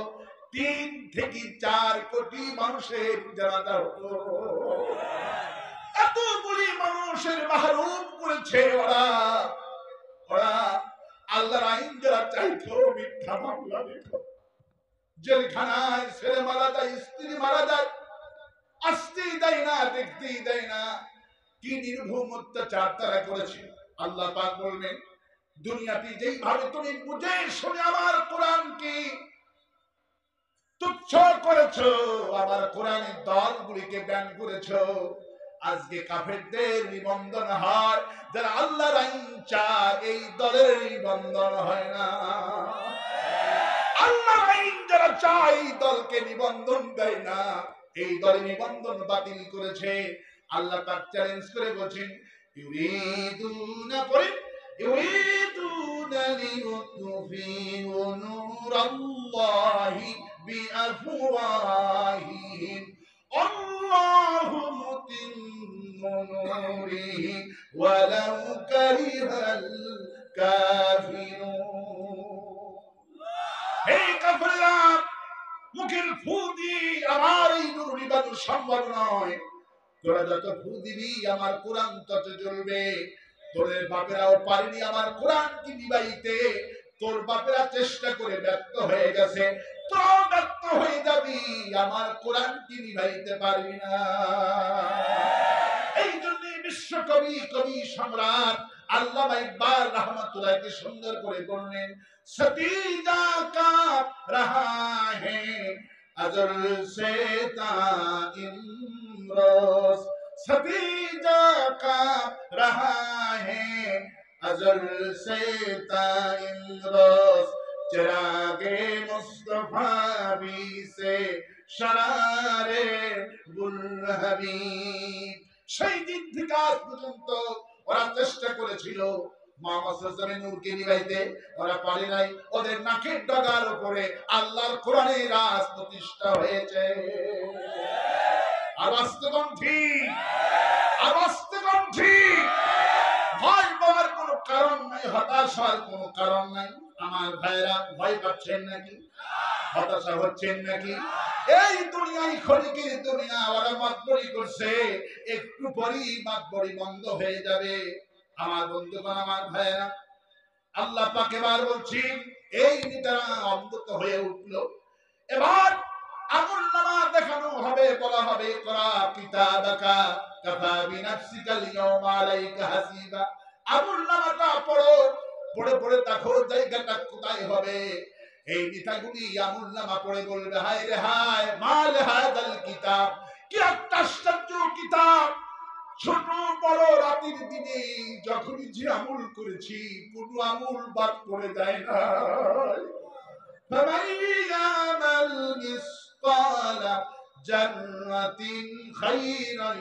3 থেকে 4 কোটি মানুষের জানাজা হতো। এতগুলি মানুষের মাহরুম করেছে ওরা। আল্লাহর আইন যারা চাইতো, মিথ্যা মামলা দিত। জেলখানায় ছেলে মারা যায়, স্ত্রী মারা যায়, আসতেই দেয় না, দেখতেই দেয় না। কি নির্ভুম অত্যাচার তারা করেছে। আল্লাহ পাক বলবেন, দুনিয়াতে যেইভাবে তুমি বুঝে শুনে আমার কোরআনকে তুচ্ছ করেছো, আমার কোরআনের দলগুলিকে ব্যান করেছো, আজকে কাফেরদের নিবন্ধন হয়। যারা আল্লাহর আইন চায়, এই দলের নিবন্ধন হয় না। আল্লাহর আইন যারা চায়, এই দলকে নিবন্ধন দেয় না। এই দলে নিবন্ধন বাতিল করেছে। আল্লাহ পাক চ্যালেঞ্জ করে বলছেন, ইউরিদুনা লিইউতফিউ নূরাল্লাহি বিআফওয়াহিহিম আল্লাহু মুতিম্মু নূরিহি ওয়ালাউ কারিহাল কাফিরুন। হে কাফেররা, মুখের ফু দিয়ে আমার এই নূর নিবানো সম্ভব নয়। তোরা যত ফু দিবি, আমার কোরআন তত জ্বলবে। তোদের বাপেরাও পারেনি আমার কোরআন কি নিবাইতে। তোর বাপেরা চেষ্টা করে ব্যর্থ হয়ে গেছে, তোর ব্যর্থ হয়ে যাবি, আমার কোরআন কি নিবাইতে পারবি না। এই জন্য বিশ্বকবি, কবি সম্রাট আল্লামা ইকবাল রাহমাতুল্লাহ কি সুন্দর করে বললেন, সতীজা কা রাহা হে अजल से ताइमरोज सतीजा का रहा है अजल से ताइमरोज चिरागे मुस्तफा भी से शरारे गुल हबीब। সেই দিন থেকে আজ পর্যন্ত ওরা চেষ্টা করেছিল মুহাম্মদ নূরকে নিভাইতে, ওরা পারে নাই। ওদের নাকের ডগার উপরে আল্লাহর কোরআনের রাজ প্রতিষ্ঠা হয়েছে। আর বাস্তবন্ধি, আর বাস্তবন্ধি, ভয় পাওয়ার কোনো কারণ নাই, হতাশার কোনো কারণ নাই। আমার ভাইরা ভয় পাচ্ছেন নাকি? হতাশা হচ্ছেন নাকি? এই দুনিয়ায় ক্ষণিকের দুনিয়া, ওরা মাতবরি করছে, একটু পরেই মাতবরি বন্ধ হয়ে যাবে। আমার বন্ধুগণ, আমার ভাইয়েরা, আল্লাহ পাক এবার বলছেন, এই নেতারা অন্তত হয়ে উঠলো। এবার আমলনামা দেখানো হবে, বলা হবে, করা কিতাবাকা কাফা বিনাফসিকাল ইয়াউমা আলাইকা হাসিবা। আমলনামাটা পড়ো, পড়ে পড়ে দেখো জায়গাটা কোথায় হবে। এই নেতাগুলি আমলনামা পড়ে বলবে, হায় রে হায়, মাল হাদাল কিতাব, কি একটা আশ্চর্য কিতাব। ছোট বড় রাতের দিনে যখনই যে আমল করেছি, কোন আমল বাদ পড়ে যায় না। فمن يعمل مثقال ذرة خيرا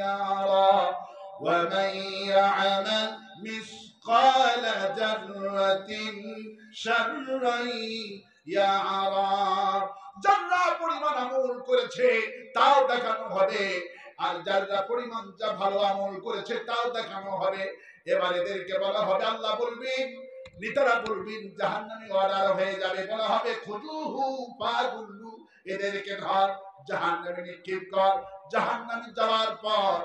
يرى ومن يعمل مثقال ذرة شرا يرى। যারা পরিমাণ আমল করেছে তাও দেখানো হবে, আর যারা পরিমাণ যা ভালো আমল করেছে তাও দেখানো হবে। এবার এদেরকে বলা হবে, আল্লাহ বলবেন, নেতারা বলবেন, জাহান্নামে অর্ডার হয়ে যাবে। বলা হবে, খুজুহু ফাগুল্লু, এদেরকে ধর, জাহান্নামে নিক্ষেপ কর। জাহান্নামে যাওয়ার পর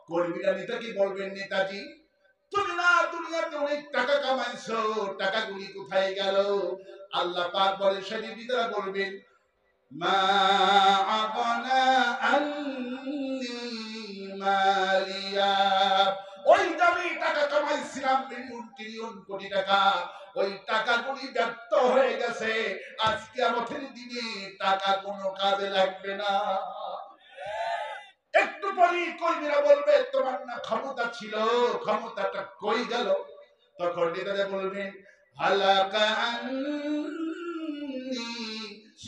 কর্মীরা নেতাকে বলবেন, নেতাজি তুমি না দুনিয়াতে অনেক টাকা কামাইছো, টাকাগুলি কোথায় গেল? আল্লাহ পাক বলে, সেদিন নেতারা বলবেন, মা আগনা আন্নি মালিয়া, ওই দামি টাকা কামাইছিলাম মিলিয়ন ট্রিলিয়ন কোটি টাকা, ওই টাকাগুলি ব্যর্থ হয়ে গেছে। আজকে আমাদের দিনে টাকা কোনো কাজে লাগবে না। একটু পরে কর্মীরা বলবে, তোমার না ক্ষমতা ছিল, ক্ষমতাটা কই গেল? তখন নেতারা বলবেন, হালাকা আন্নি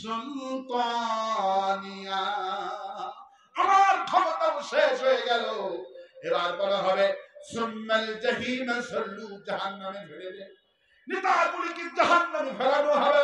سلطانيا আমার ক্ষমতাও শেষ হয়ে গেল। এবার বলা হবে সুম্মাল জাহিম সাল্লু, জাহান্নামে ফেলে দে। নেতাগুলিকে জাহান্নামে ফেলানো হবে।